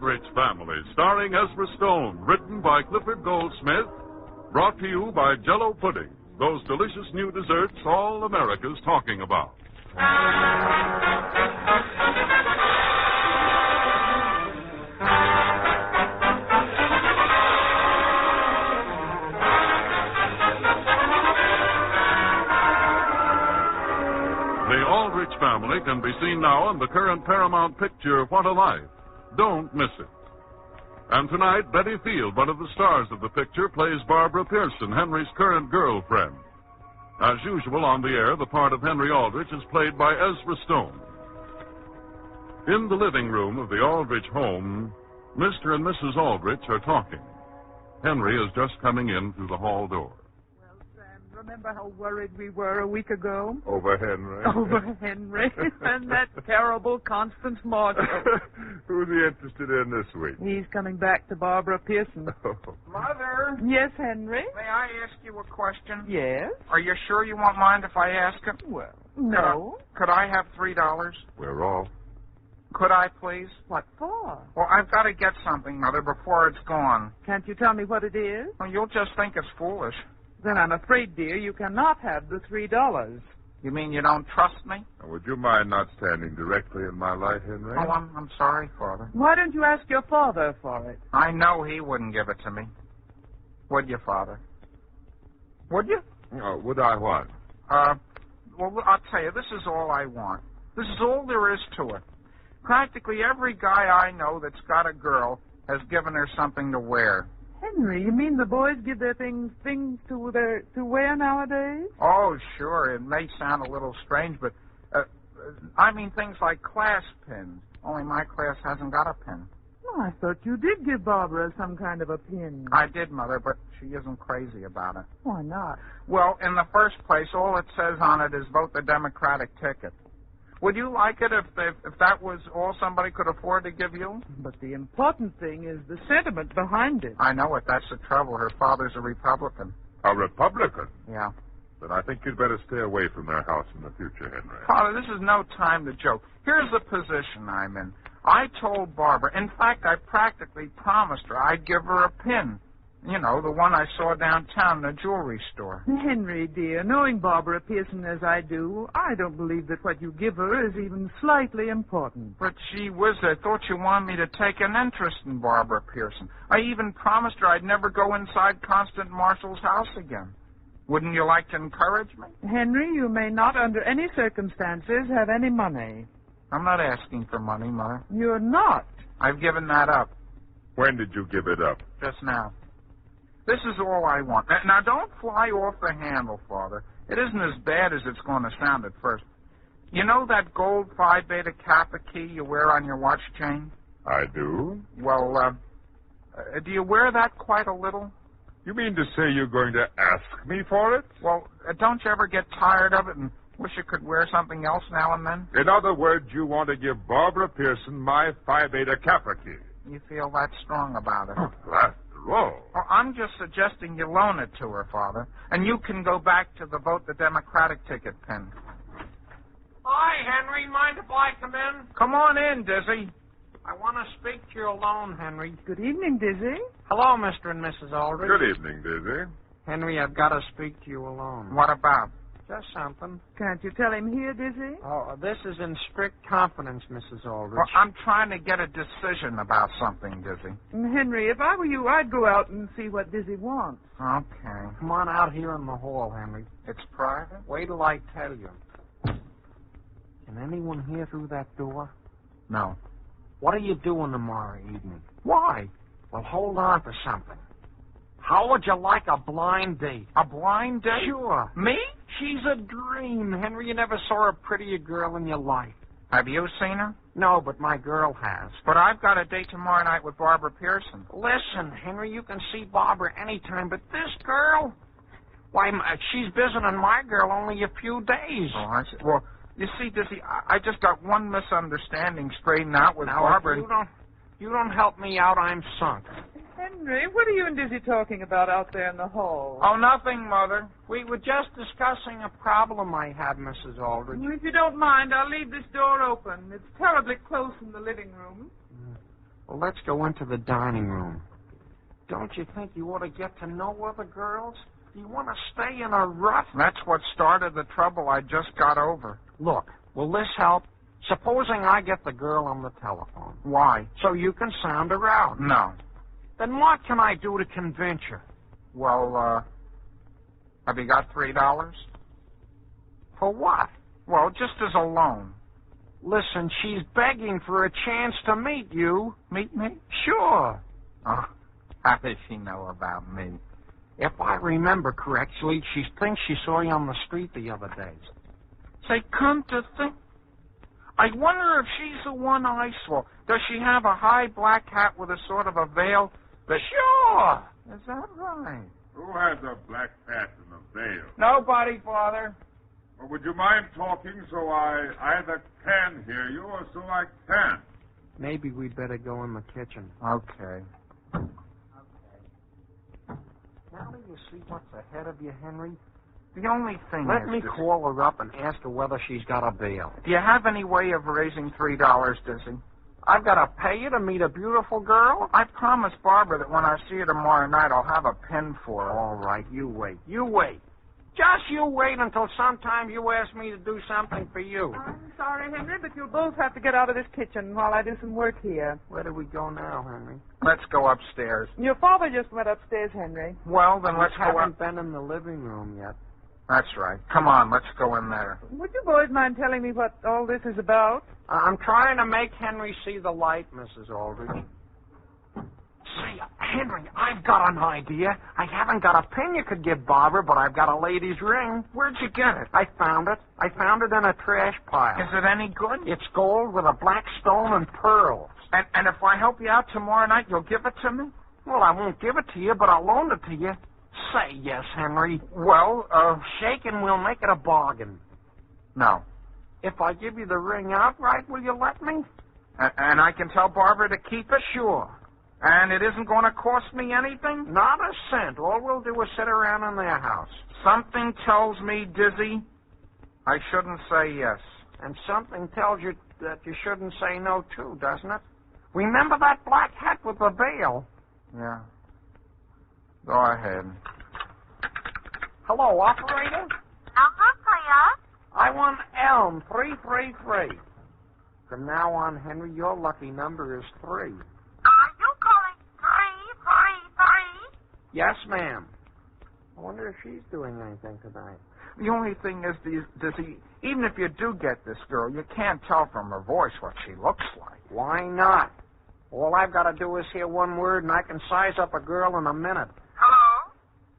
Aldrich Family, starring Ezra Stone, written by Clifford Goldsmith, brought to you by Jell-O Pudding, those delicious new desserts all America's talking about. The Aldrich Family can be seen now in the current Paramount picture, What a Life. Don't miss it. And tonight, Betty Field, one of the stars of the picture, plays Barbara Pearson, Henry's current girlfriend. As usual on the air, the part of Hen-ree Al-drich is played by Ezra Stone. In the living room of the Aldrich home, Mr. and Mrs. Aldrich are talking. Hen-ree is just coming in through the hall door. Remember how worried we were a week ago? Over Hen-ree? Over Hen-ree and that terrible Constance Marshall. Who's he interested in this week? He's coming back to Barbara Pearson. Mother? Yes, Hen-ree? May I ask you a question? Yes? Are you sure you won't mind if I ask it? Well, no. Could I have $3? We're off. Could I, please? What for? Well, I've got to get something, Mother, before it's gone. Can't you tell me what it is? Well, you'll just think it's foolish. Then I'm afraid, dear, you cannot have the $3. You mean you don't trust me? Now, would you mind not standing directly in my light, Hen-ree? Oh, I'm sorry, Father. Why don't you ask your father for it? I know he wouldn't give it to me. Would you, Father? Would you? Oh, would I what? Well, I'll tell you, this is all I want. This is all there is to it. Practically every guy I know that's got a girl has given her something to wear. Hen-ree, you mean the boys give their things to wear nowadays? Oh, sure. It may sound a little strange, but I mean things like class pins. Only my class hasn't got a pin. Oh, I thought you did give Barbara some kind of a pin. I did, Mother, but she isn't crazy about it. Why not? Well, in the first place, all it says on it is vote the Democratic ticket. Would you like it if that was all somebody could afford to give you? But the important thing is the sentiment behind it. I know it. That's the trouble. Her father's a Republican. A Republican? Yeah. Then I think you'd better stay away from their house in the future, Hen-ree. Father, this is no time to joke. Here's the position I'm in. I told Barbara, in fact, I practically promised her I'd give her a pin. You know, the one I saw downtown in a jewelry store. Hen-ree, dear, knowing Barbara Pearson as I do, I don't believe that what you give her is even slightly important. But gee whiz, I thought you wanted me to take an interest in Barbara Pearson. I even promised her I'd never go inside Constance Marshall's house again. Wouldn't you like to encourage me? Hen-ree, you may not under any circumstances have any money. I'm not asking for money, Mother. You're not? I've given that up. When did you give it up? Just now. This is all I want. Now, don't fly off the handle, Father. It isn't as bad as it's going to sound at first. You know that gold Phi Beta Kappa key you wear on your watch chain? I do. Well, do you wear that quite a little? You mean to say you're going to ask me for it? Well, don't you ever get tired of it and wish you could wear something else now and then? In other words, you want to give Barbara Pearson my Phi Beta Kappa key. You feel that strong about it? After all. Well, I'm just suggesting you loan it to her, Father, and you can go back to the vote the Democratic ticket pin. Hi, Hen-ree. Mind if I come in? Come on in, Dizzy. I want to speak to you alone, Hen-ree. Good evening, Dizzy. Hello, Mr. and Mrs. Aldrich. Good evening, Dizzy. Hen-ree, I've got to speak to you alone. What about? Just something. Can't you tell him here, Dizzy? Oh, this is in strict confidence, Mrs. Aldrich. Well, I'm trying to get a decision about something, Dizzy. Hen-ree, if I were you, I'd go out and see what Dizzy wants. Okay. Come on out here in the hall, Hen-ree. It's private? Wait till I tell you. Can anyone hear through that door? No. What are you doing tomorrow evening? Why? Well, hold on to something. How would you like a blind date? A blind date? Sure. Me? She's a dream, Hen-ree. You never saw a prettier girl in your life. Have you seen her? No, but my girl has. But I've got a date tomorrow night with Barbara Pearson. Listen, Hen-ree, you can see Barbara anytime, but this girl, why, she's visiting my girl only a few days. Oh, I see. Well, you see, Dizzy, I just got one misunderstanding straightened out with now, Barbara. If you don't help me out, I'm sunk. Hen-ree, what are you and Dizzy talking about out there in the hall? Oh, nothing, Mother. We were just discussing a problem I had, Mrs. Aldrich. If you don't mind, I'll leave this door open. It's terribly close in the living room. Well, let's go into the dining room. Don't you think you ought to get to know other girls? Do you want to stay in a rut? That's what started the trouble I just got over. Look, will this help? Supposing I get the girl on the telephone. Why? So you can sound her out. No. Then what can I do to convince her? Well, have you got $3? For what? Well, just as a loan. Listen, she's begging for a chance to meet you. Meet me? Sure. Oh, how does she know about me? If I remember correctly, she thinks she saw you on the street the other day. Say, come to think, I wonder if she's the one I saw. Does she have a high black hat with a sort of a veil? Sure. Is that right? Who has a black hat and a veil? Nobody, Father. Well, would you mind talking so I either can hear you or so I can't? Maybe we'd better go in the kitchen. Okay. Now do you see what's ahead of you, Henry? The only thing Let me call her up and ask her whether she's got a bail. Do you have any way of raising $3, Dizzy? I've got to pay you to meet a beautiful girl? I promised Barbara that when I see her tomorrow night, I'll have a pen for her. All right, you wait. You wait. Just you wait until sometime you ask me to do something for you. I'm sorry, Henry, but you'll both have to get out of this kitchen while I do some work here. Where do we go now, Henry? Let's go upstairs. Your father just went upstairs, Henry. Well, then let's go up. Haven't been in the living room yet. That's right. Come on, let's go in there. Would you boys mind telling me what all this is about? I'm trying to make Henry see the light, Mrs. Aldrich. Say, Henry, I've got an idea. I haven't got a pin you could give Barbara, but I've got a lady's ring. Where'd you get it? I found it. I found it in a trash pile. Is it any good? It's gold with a black stone and pearls. And if I help you out tomorrow night, you'll give it to me? Well, I won't give it to you, but I'll loan it to you. Say yes, Henry. Well, Shake and we'll make it a bargain. No. If I give you the ring outright, will you let me? And I can tell Barbara to keep it? Sure. And it isn't going to cost me anything? Not a cent. All we'll do is sit around in their house. Something tells me, Dizzy, I shouldn't say yes. And something tells you that you shouldn't say no, too, doesn't it? Remember that black hat with the veil? Yeah. Go ahead. Hello, operator? I want Elm 333. From now on, Henry, your lucky number is 3. Are you calling 333? Yes, ma'am. I wonder if she's doing anything tonight. The only thing is, Dizzy, even if you do get this girl, you can't tell from her voice what she looks like. Why not? All I've got to do is hear one word, and I can size up a girl in a minute. Hello?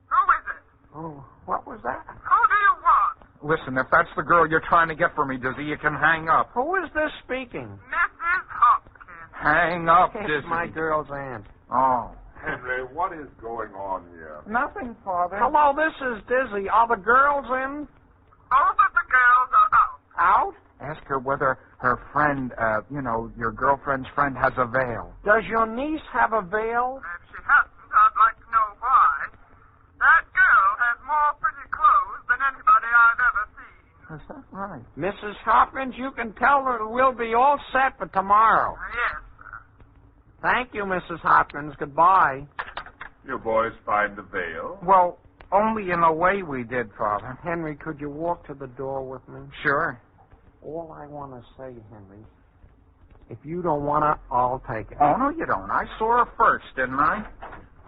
Who is it? Oh, what was that? Who do you want? Listen, if that's the girl you're trying to get for me, Dizzy, you can hang up. Who is this speaking? Mrs. Hopkins. Hang up, Dizzy. It's my girl's aunt. Oh. Henry, what is going on here? Nothing, Father. Hello, this is Dizzy. Are the girls in? Both of the girls are out. Out? Ask her whether her friend, your girlfriend's friend has a veil. Does your niece have a veil? If she hasn't, I'd like to know why. That girl has more pretty clothes than anybody I've ever seen. Is that right? Mrs. Hopkins, you can tell her we'll be all set for tomorrow. Yes, sir. Thank you, Mrs. Hopkins. Goodbye. You boys find the veil? Well, only in a way we did, Father. Henry, could you walk to the door with me? Sure. All I want to say, Henry, if you don't want to, I'll take it. Oh, no, you don't. I saw her first, didn't I?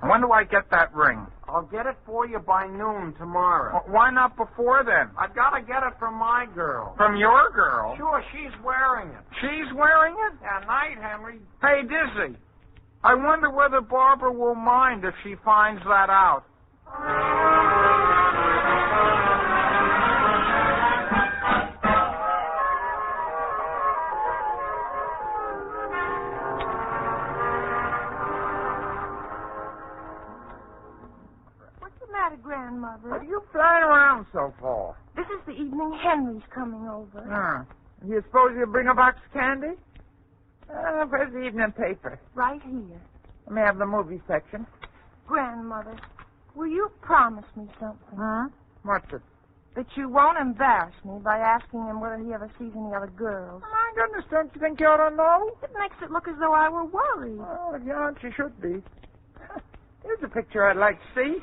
When do I get that ring? I'll get it for you by noon tomorrow. Well, why not before then? I've got to get it from my girl. From your girl? Sure, she's wearing it. She's wearing it? Yeah, night, Henry. Hey, Dizzy, I wonder whether Barbara will mind if she finds that out. Grandmother. What are you flying around so for? This is the evening Henry's coming over. You suppose you'll bring a box of candy? Where's the evening paper? Right here. Let me have the movie section. Grandmother, will you promise me something? Huh? What's it? That you won't embarrass me by asking him whether he ever sees any other girls. My goodness, don't you think you ought to know? It makes it look as though I were worried. Oh, if you aren't, you should be. Here's a picture I'd like to see.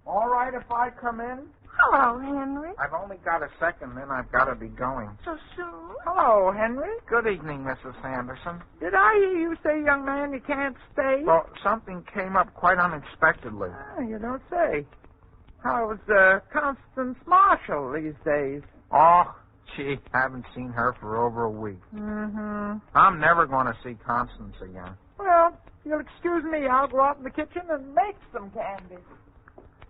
All right if I come in? Hello, Henry. I've only got a second, then I've got to be going. So soon? Hello, Henry. Good evening, Mrs. Sanderson. Did I hear you say, young man, you can't stay? Well, something came up quite unexpectedly. Oh, you don't say. How's Constance Marshall these days? Oh, gee, haven't seen her for over a week. Mm-hmm. I'm never going to see Constance again. Well, if you'll excuse me, I'll go out in the kitchen and make some candy.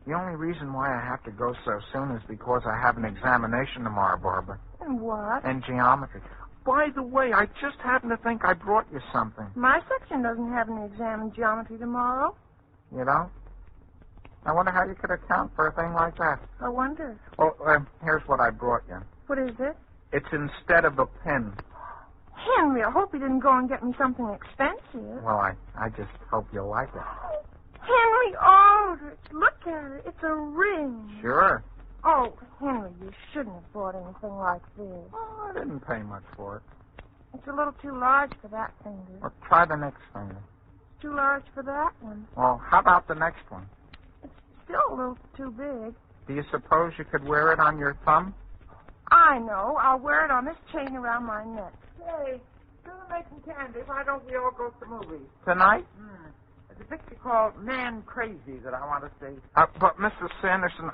The only reason why I have to go so soon is because I have an examination tomorrow, Barbara. And what? In geometry. By the way, I just happened to think I brought you something. My section doesn't have any exam in geometry tomorrow. You don't? I wonder how you could account for a thing like that. I wonder. Well, here's what I brought you. What is it? It's instead of a pin. Henry, I hope you didn't go and get me something expensive. Well, I just hope you'll like it. Henry Aldrich, look at it. It's a ring. Sure. Oh, Henry, you shouldn't have bought anything like this. Oh, I didn't pay much for it. It's a little too large for that finger. Well, try the next finger. It's too large for that one. Well, how about the next one? It's still a little too big. Do you suppose you could wear it on your thumb? I know. I'll wear it on this chain around my neck. Hey, you're making candy. Why don't we all go to the movies? Tonight? There's a picture called Man Crazy that I want to see. But, Mrs. Sanderson,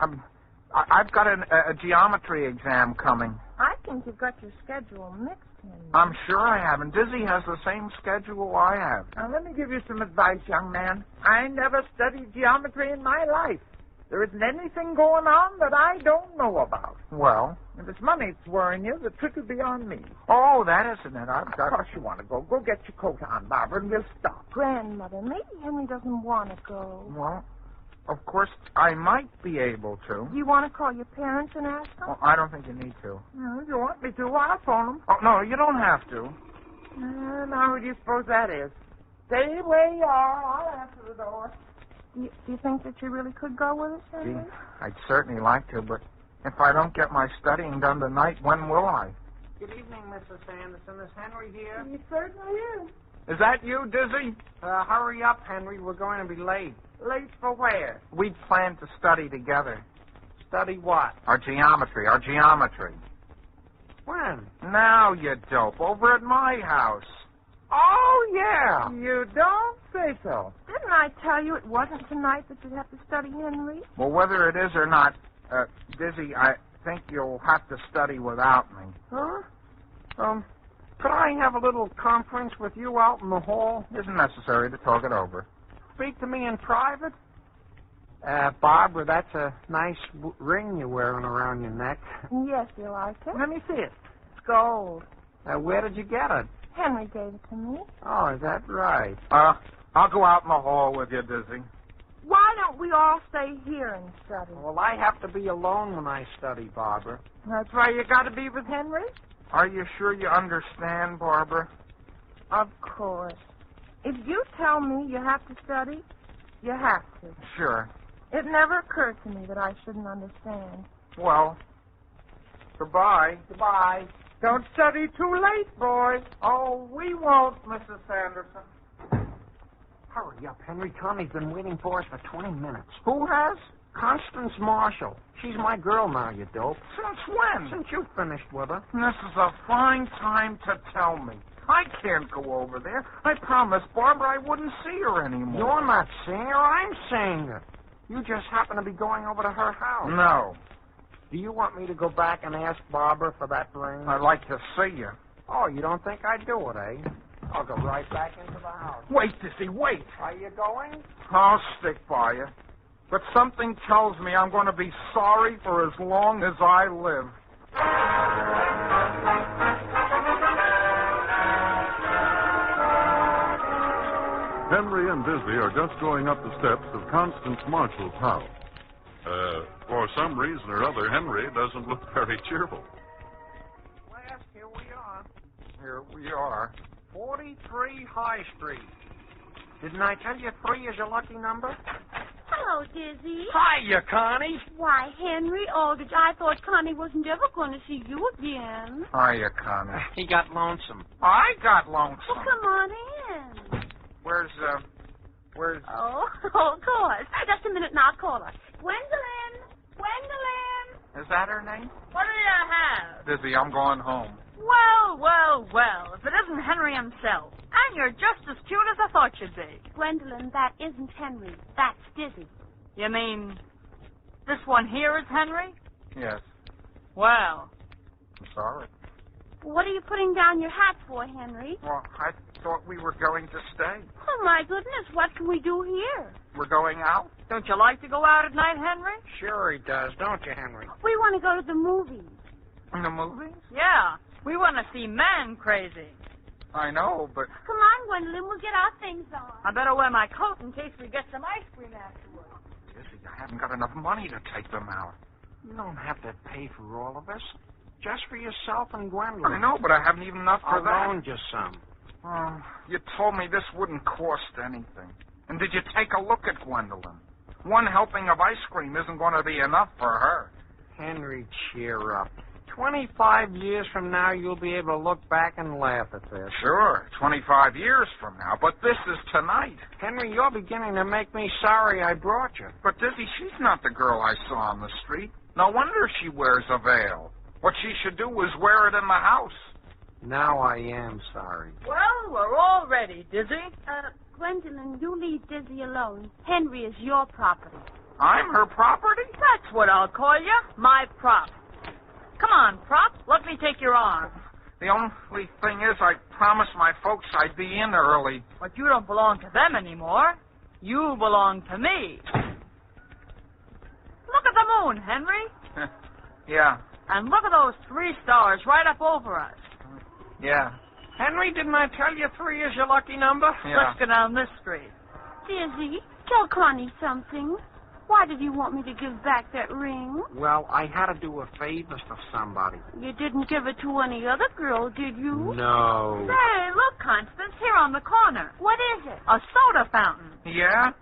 I've got a geometry exam coming. I think you've got your schedule mixed, Henry. I'm sure I haven't. Dizzy has the same schedule I have. Now, let me give you some advice, young man. I never studied geometry in my life. There isn't anything going on that I don't know about. Well? If it's money that's worrying you, the trick will be on me. Oh, that isn't it. I've got... Of course you want to go. Go get your coat on, Barbara, and we'll stop. Grandmother, maybe Henry doesn't want to go. Well, of course, I might be able to. Do you want to call your parents and ask them? Well, I don't think you need to. No, if you want me to, I'll phone them. Oh, no, you don't have to. Now, who do you suppose that is? Stay where you are. I'll answer the door. Do you think that you really could go with us, Henry? Gee, I'd certainly like to, but if I don't get my studying done tonight, when will I? Good evening, Mrs. Sanderson. Is Henry here? He certainly is. Is that you, Dizzy? Hurry up, Henry. We're going to be late. Late for where? We planned to study together. Study what? Our geometry. When? Now, you dope. Over at my house. Oh, yeah. You don't say so. Didn't I tell you it wasn't tonight that you'd have to study, Henry? Well, whether it is or not, Dizzy, I think you'll have to study without me. Huh? Could I have a little conference with you out in the hall? Isn't necessary to talk it over. Speak to me in private? Barbara, that's a nice ring you're wearing around your neck. Yes, you like it? Let me see it. It's gold. Where did you get it? Henry gave it to me. Oh, is that right? I'll go out in the hall with you, Dizzy. Why don't we all stay here and study? Well, I have to be alone when I study, Barbara. That's why you got to be with Henry? Are you sure you understand, Barbara? Of course. If you tell me you have to study, you have to. Sure. It never occurred to me that I shouldn't understand. Well, goodbye. Goodbye. Don't study too late, boys. Oh, we won't, Mrs. Sanderson. Hurry up, Henry. Tommy's been waiting for us for 20 minutes. Who has? Constance Marshall. She's my girl now, you dope. Since when? Since you finished with her. This is a fine time to tell me. I can't go over there. I promised Barbara I wouldn't see her anymore. You're not seeing her. I'm seeing her. You just happen to be going over to her house. No. Do you want me to go back and ask Barbara for that ring? I'd like to see you. Oh, you don't think I'd do it, eh? I'll go right back into the house. Wait, Dizzy, wait. Are you going? I'll stick by you. But something tells me I'm going to be sorry for as long as I live. Hen-ree and Dizzy are just going up the steps of Constance Marshall's house. For some reason or other, Hen-ree doesn't look very cheerful. Last, here we are. Here we are. 43 High Street. Didn't I tell you 3 is your lucky number? Hello, Dizzy. Hiya, Connie. Why, Hen-ree Al-drich, I thought Connie wasn't ever going to see you again. Hiya, Connie. He got lonesome. I got lonesome. Well, come on in. Where's... Oh, of course. Just a minute and I'll call her. Gwendolyn! Is that her name? What do you have? Dizzy, I'm going home. Well, well, well. If it isn't Henry himself. And you're just as cute as I thought you'd be. Gwendolyn, that isn't Hen-ree. That's Dizzy. You mean this one here is Henry? Yes. Well. I'm sorry. What are you putting down your hat for, Hen-ree? Well, I thought we were going to stay. Oh, my goodness, what can we do here? We're going out? Don't you like to go out at night, Henry? Sure he does, don't you, Henry? We want to go to the movies. In the movies? Yeah. We want to see Man Crazy. I know, but... Come on, Gwendolyn, we'll get our things on. I better wear my coat in case we get some ice cream afterwards. Dizzy, I haven't got enough money to take them out. You don't have to pay for all of us. Just for yourself and Gwendolyn. I know, but I haven't even enough for I'll that. loan you some. Oh, you told me this wouldn't cost anything. And did you take a look at Gwendolyn? One helping of ice cream isn't going to be enough for her. Henry, cheer up. 25 years from now, you'll be able to look back and laugh at this. Sure, 25 years from now, but this is tonight. Henry, you're beginning to make me sorry I brought you. But, Dizzy, she's not the girl I saw on the street. No wonder she wears a veil. What she should do is wear it in the house. Now I am sorry. Well, we're all ready, Dizzy. Gwendolyn, you leave Dizzy alone. Henry is your property. I'm her property? That's what I'll call you, my prop. Come on, prop, let me take your arm. The only thing is I promised my folks I'd be in early. But you don't belong to them anymore. You belong to me. Look at the moon, Henry. Yeah. And look at those 3 stars right up over us. Yeah. Henry, didn't I tell you 3 is your lucky number? Yeah. Let's go down this street. Dizzy, tell Connie something. Why did you want me to give back that ring? Well, I had to do a favor for somebody. You didn't give it to any other girl, did you? No. Say, look, Constance, here on the corner. What is it? A soda fountain. Yeah?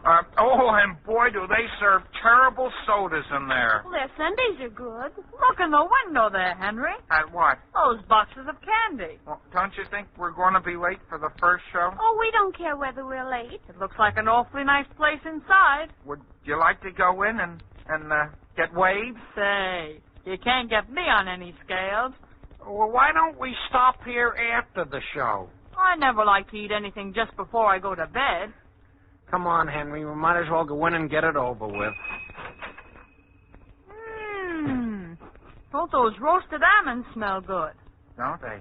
And boy, do they serve terrible sodas in there. Well, their sundaes are good. Look in the window there, Henry. At what? Those boxes of candy. Well, don't you think we're going to be late for the first show? Oh, we don't care whether we're late. It looks like an awfully nice place inside. Would you like to go in and get weighed? Say, you can't get me on any scales. Well, why don't we stop here after the show? I never like to eat anything just before I go to bed. Come on, Henry. We might as well go in and get it over with. Don't those roasted almonds smell good? Don't they?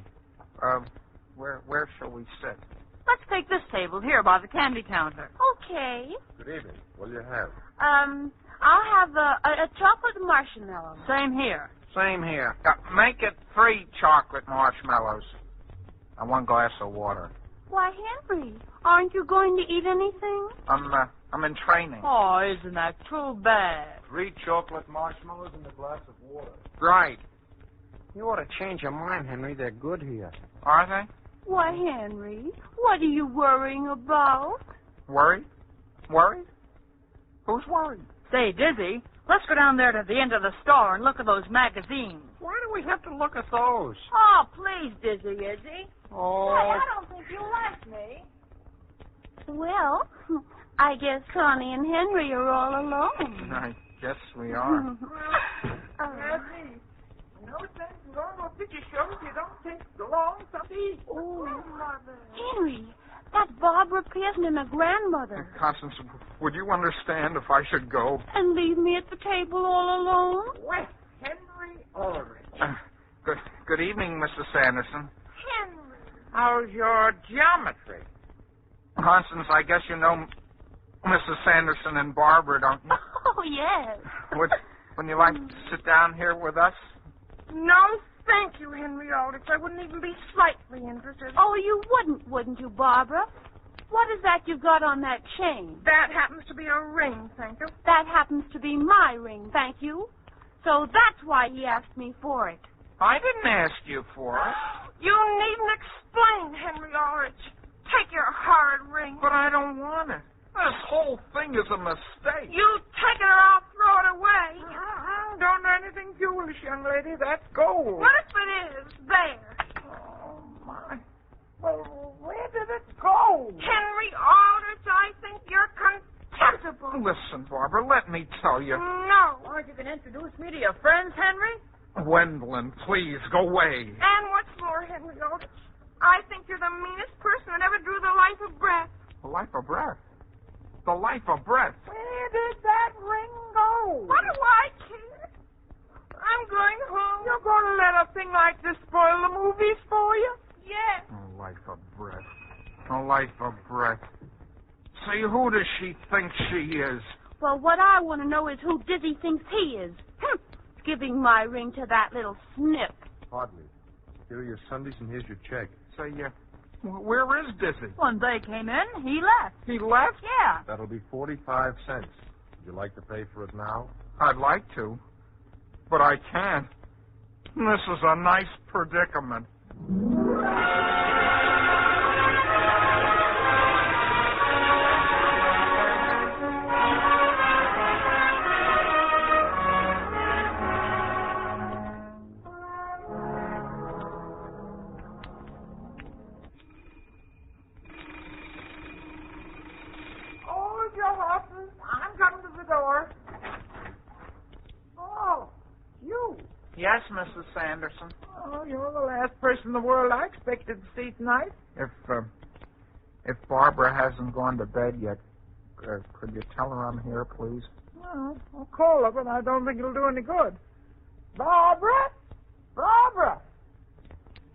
Where shall we sit? Let's take this table here by the candy counter. Okay. Good evening. What do you have? I'll have a chocolate marshmallow. Same here. Same here. Make it 3 chocolate marshmallows and 1 glass of water. Why, Henry, aren't you going to eat anything? I'm in training. Oh, isn't that too bad? 3 chocolate marshmallows and a glass of water. Right. You ought to change your mind, Henry. They're good here. Are they? Why, Henry, what are you worrying about? Worried? Worried? Who's worried? Say, Dizzy, let's go down there to the end of the store and look at those magazines. Why do we have to look at those? Oh, please, Dizzy, Izzy. Oh. I don't think you like me. Well, I guess Connie and Henry are all alone. I guess we are. Henry, that Barbara Pearson and her grandmother. Constance, would you understand if I should go? And leave me at the table all alone? Well, Hen-ree Al-drich. Good evening, Mrs. Sanderson. Henry. How's your geometry? Constance, I guess you know Mrs. Sanderson and Barbara, don't you? Oh, yes. Wouldn't you like to sit down here with us? No, thank you, Hen-ree Al-drich. I wouldn't even be slightly interested. Oh, you wouldn't you, Barbara? What is that you've got on that chain? That happens to be a ring, thank you. That happens to be my ring, thank you. So that's why he asked me for it. I didn't ask you for it. You needn't explain, Hen-ree Al-drich. Take your horrid ring. But I don't want it. This whole thing is a mistake. You take it or I'll throw it away. Don't do anything foolish, young lady. That's gold. What if it is? There. Oh, my. Well, where did it go? Hen-ree Al-drich, I think you're contemptible. Listen, Barbara, let me tell you. No. Or you can introduce me to your friends, Hen-ree. Gwendolyn, please, go away. And what's more, Hen-ree Al-drich, I think you're the meanest person that ever drew the life of breath. The life of breath. The life of breath. Where did that ring go? What do I care? I'm going home. You're going to let a thing like this spoil the movies for you? Yes. A life of breath. A life of breath. Say, who does she think she is? Well, what I want to know is who Dizzy thinks he is. Giving my ring to that little snip. Hardly. Here are your Sundays, and here's your check. Say, where is Dizzy? When they came in, he left. He left? Yeah. That'll be 45 cents. Would you like to pay for it now? I'd like to, but I can't. This is a nice predicament. I'm coming to the door. Oh, you. Yes, Mrs. Sanderson. Oh, you're the last person in the world I expected to see tonight. If Barbara hasn't gone to bed yet, could you tell her I'm here, please? Well, I'll call her, but I don't think it'll do any good. Barbara? Barbara!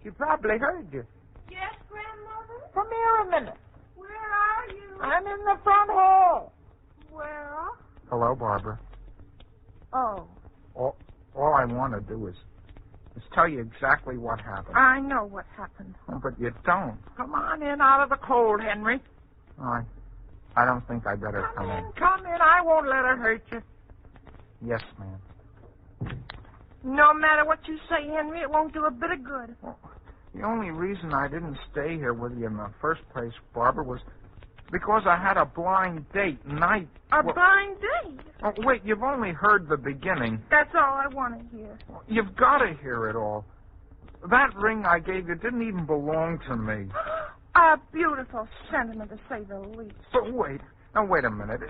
She probably heard you. Yes, Grandmother? Come here a minute. Where are you? I'm in the front hall. Well? Hello, Barbara. Oh. All I want to do is tell you exactly what happened. I know what happened. Oh, but you don't. Come on in out of the cold, Hen-ree. I don't think I better come in. Come in. I won't let her hurt you. Yes, ma'am. No matter what you say, Hen-ree, it won't do a bit of good. Well, the only reason I didn't stay here with you in the first place, Barbara, was because I had a blind date, and blind date? Oh, wait, you've only heard the beginning. That's all I want to hear. You've got to hear it all. That ring I gave you didn't even belong to me. A beautiful sentiment, to say the least. But wait a minute.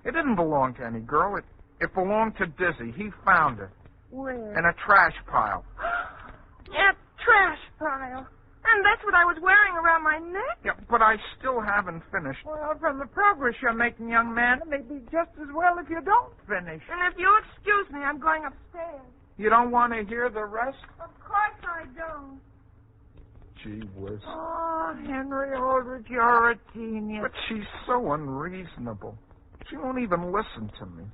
It didn't belong to any girl. It belonged to Dizzy. He found it. Where? In a trash pile. A trash pile? And that's what I was wearing around my neck? Yeah, but I still haven't finished. Well, from the progress you're making, young man, it may be just as well if you don't finish. And if you'll excuse me, I'm going upstairs. You don't want to hear the rest? Of course I don't. Gee whiz. Oh, Hen-ree Al-drich, you're a genius. But she's so unreasonable. She won't even listen to me.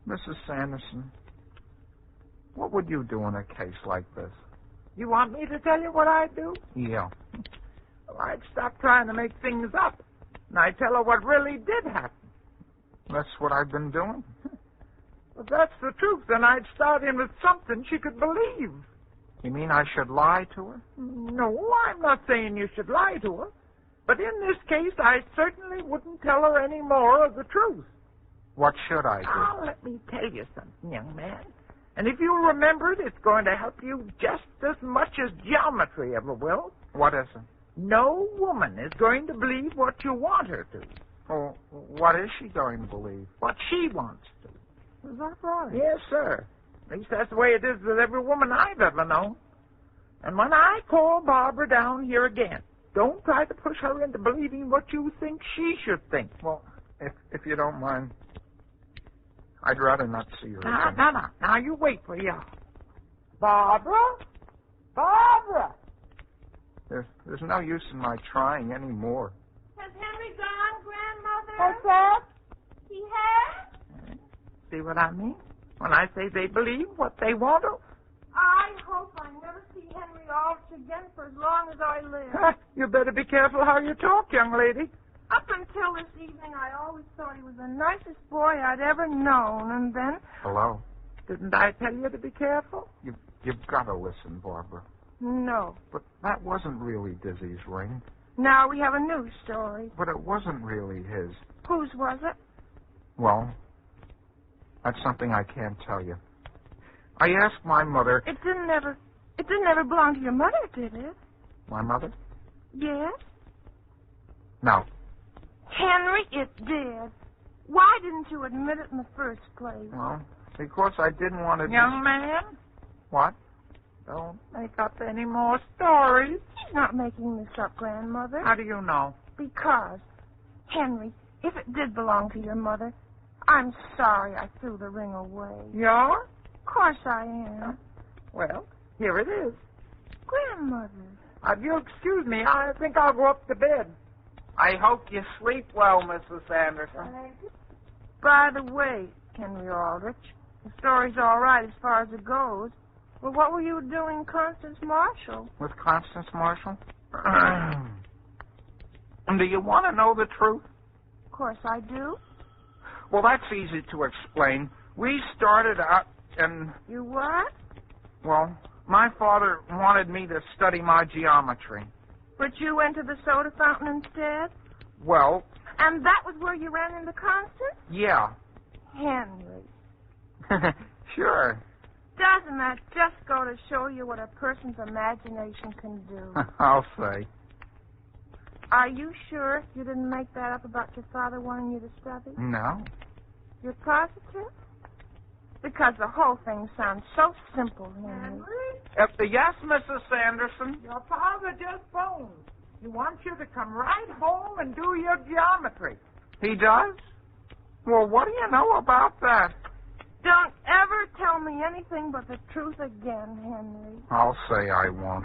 Mrs. Sanderson, what would you do in a case like this? You want me to tell you what I'd do? Yeah. Well, I'd stop trying to make things up, and I'd tell her what really did happen. That's what I've been doing. If that's the truth, then I'd start in with something she could believe. You mean I should lie to her? No, I'm not saying you should lie to her. But in this case, I certainly wouldn't tell her any more of the truth. What should I do? Now, let me tell you something, young man. And if you remember it, it's going to help you just as much as geometry ever will. What is it? No woman is going to believe what you want her to. Oh, what is she going to believe? What she wants to. Is that right? Yes, sir. At least that's the way it is with every woman I've ever known. And when I call Barbara down here again, don't try to push her into believing what you think she should think. Well, if you don't mind, I'd rather not see her Now, again. Now, you wait for you. Barbara? Barbara! There's no use in my trying anymore. Has Hen-ree gone, Grandmother? What's that? He has? See what I mean? When I say they believe what they want to. I hope I never see Hen-ree Al-drich again for as long as I live. You better be careful how you talk, young lady. Up until this evening, I always thought he was the nicest boy I'd ever known, and then... Hello? Didn't I tell you to be careful? You've got to listen, Barbara. No. But that wasn't really Dizzy's ring. Now we have a new story. But it wasn't really his. Whose was it? Well, that's something I can't tell you. I asked my mother... It didn't ever belong to your mother, did it? My mother? Yes. No. Hen-ree, it did. Why didn't you admit it in the first place? Well, because I didn't want to... Young man, What? don't make up any more stories. He's not making this up, Grandmother. How do you know? Because, Hen-ree, if it did belong to your mother, I'm sorry I threw the ring away. You're? Of course I am. Well, here it is. Grandmother. If you'll excuse me, I think I'll go up to bed. I hope you sleep well, Mrs. Anderson. By the way, Hen-ree Al-drich, the story's all right as far as it goes. Well, what were you doing, Constance Marshall? With Constance Marshall? Do you want to know the truth? Of course I do. Well, that's easy to explain. We started out and... You what? Well, my father wanted me to study my geometry. But you went to the soda fountain instead? Well... And that was where you ran into Constance? Yeah. Hen-ree. Sure. Doesn't that just go to show you what a person's imagination can do? I'll say. Are you sure you didn't make that up about your father wanting you to study? No. You're positive? Because the whole thing sounds so simple, Hen-ree. Yes, Mrs. Anderson. Your father just phoned. He wants you to come right home and do your geometry. He does? Well, what do you know about that? Don't ever tell me anything but the truth again, Hen-ree. I'll say I won't.